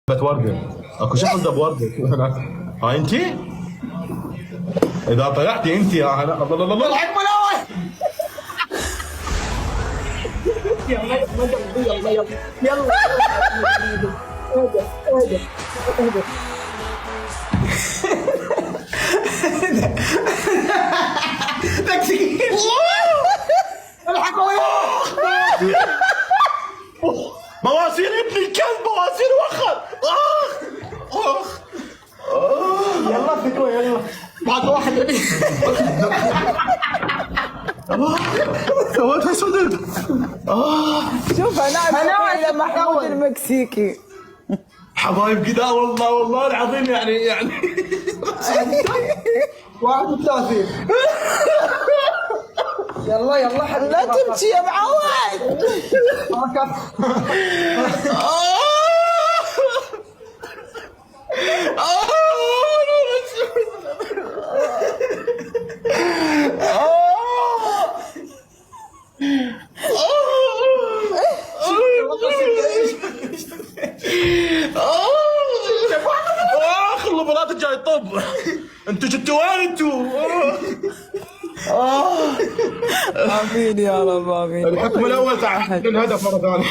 وردة اكو شخص ده بوردة هناك. هاي انت اذا طلعتي انت يا هلا الله الله الله الحكم الاول. يلا يلا يلا يلا اهدى اهدى اهدى. تكسير الحكم مواسير ابن الكلب مواسير وخر. اخ يلا فتوى يلا بعد واحد. سويتها صدق. شوف انا محمود المكسيكي. حبايب كذا والله العظيم يعني 31. يلا يلا لا تمشي يا معود. البنات الجاي طب انتوا جبتوا وين انتوا؟ امين يا رب امين. الحكم الاول تعال الهدف مره ثانيه.